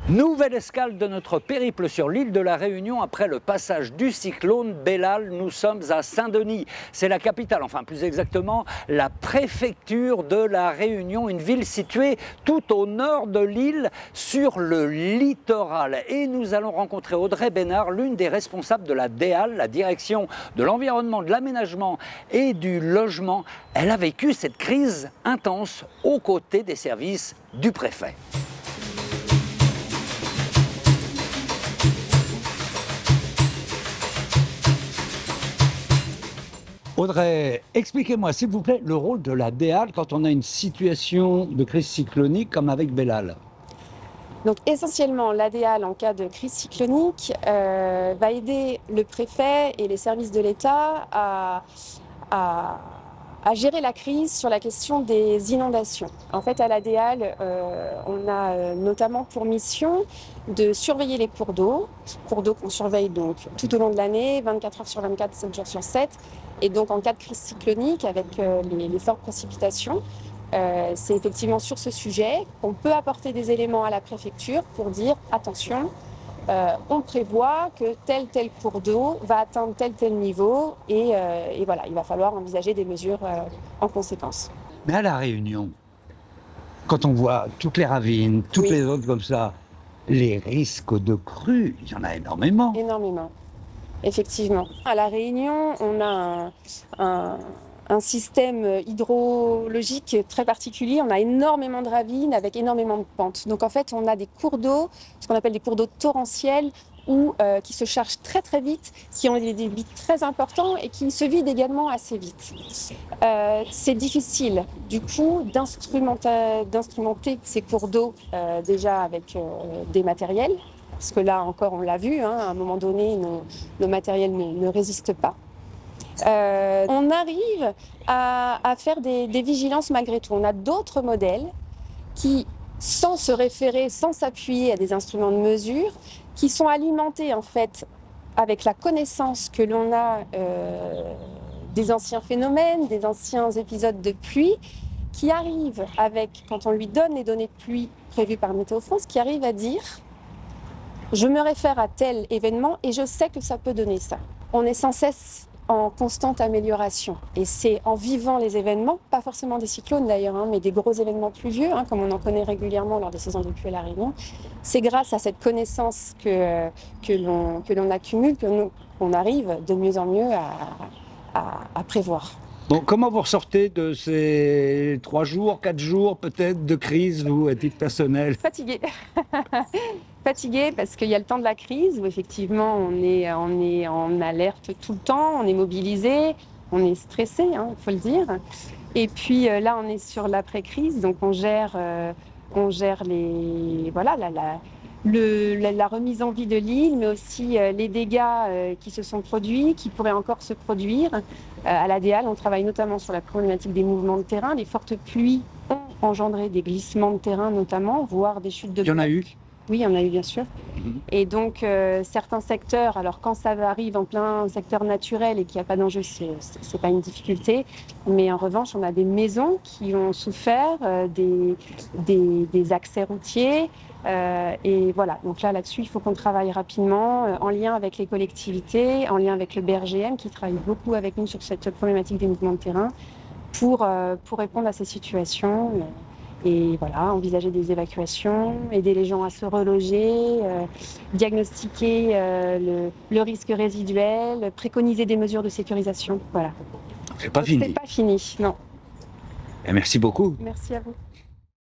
Nouvelle escale de notre périple sur l'île de la Réunion après le passage du cyclone Bellal. Nous sommes à Saint-Denis. C'est la capitale, enfin plus exactement la préfecture de la Réunion, une ville située tout au nord de l'île sur le littoral. Et nous allons rencontrer Audrey Bénard, l'une des responsables de la DEAL, la direction de l'environnement, de l'aménagement et du logement. Elle a vécu cette crise intense aux côtés des services du préfet. Audrey, expliquez-moi s'il vous plaît le rôle de la DEAL quand on a une situation de crise cyclonique comme avec Bellal. Donc essentiellement, l'ADEAL, en cas de crise cyclonique, va aider le préfet et les services de l'État à gérer la crise sur la question des inondations. En fait, à l'ADEAL, on a notamment pour mission de surveiller les cours d'eau qu'on surveille donc tout au long de l'année, 24 heures sur 24, 7 jours sur 7. Et donc en cas de crise cyclonique, avec les fortes précipitations, c'est effectivement sur ce sujet qu'on peut apporter des éléments à la préfecture pour dire attention, on prévoit que tel cours d'eau va atteindre tel niveau et voilà, il va falloir envisager des mesures en conséquence. Mais à La Réunion, quand on voit toutes les ravines, toutes les autres comme ça, les risques de crue, il y en a énormément. Énormément, effectivement. À La Réunion, on a un système hydrologique très particulier. On a énormément de ravines avec énormément de pentes. Donc en fait, on a des cours d'eau, ce qu'on appelle des cours d'eau torrentiels, qui se chargent très très vite, qui ont des débits très importants et qui se vident également assez vite. C'est difficile du coup d'instrumenter ces cours d'eau déjà avec des matériels, parce que là encore on l'a vu, à un moment donné nos matériels ne résistent pas. On arrive à faire des vigilances malgré tout. On a d'autres modèles qui, sans se référer, sans s'appuyer à des instruments de mesure, qui sont alimentés en fait avec la connaissance que l'on a des anciens phénomènes, des anciens épisodes de pluie, qui arrivent avec, quand on lui donne les données de pluie prévues par Météo France, qui arrivent à dire je me réfère à tel événement et je sais que ça peut donner ça. On est sans cesse en constante amélioration. Et c'est en vivant les événements, pas forcément des cyclones d'ailleurs, mais des gros événements pluvieux, comme on en connaît régulièrement lors des saisons de pluie à La Réunion. C'est grâce à cette connaissance que l'on accumule qu'on arrive de mieux en mieux à prévoir. Bon, comment vous ressortez de ces 3 jours, 4 jours peut-être de crise, vous, à titre personnel? Fatiguée. Fatiguée parce qu'il y a le temps de la crise où effectivement on est en alerte tout le temps, on est mobilisé, on est stressé, il faut le dire. Et puis là on est sur l'après-crise, donc on gère la remise en vie de l'île, mais aussi les dégâts qui se sont produits, qui pourraient encore se produire. À la DEAL, on travaille notamment sur la problématique des mouvements de terrain. Les fortes pluies ont engendré des glissements de terrain notamment, voire des chutes de blocs. Il y en a eu? Oui, il y en a eu bien sûr. Et donc certains secteurs, alors quand ça arrive en plein secteur naturel et qu'il n'y a pas d'enjeu, c'est pas une difficulté. Mais en revanche, on a des maisons qui ont souffert, des accès routiers. Et voilà, donc là-dessus, il faut qu'on travaille rapidement, en lien avec les collectivités, en lien avec le BRGM qui travaille beaucoup avec nous sur cette problématique des mouvements de terrain pour répondre à ces situations. Et voilà, envisager des évacuations, aider les gens à se reloger, diagnostiquer le risque résiduel, préconiser des mesures de sécurisation. Voilà. C'est pas fini. C'est pas fini, non. Et merci beaucoup. Merci à vous.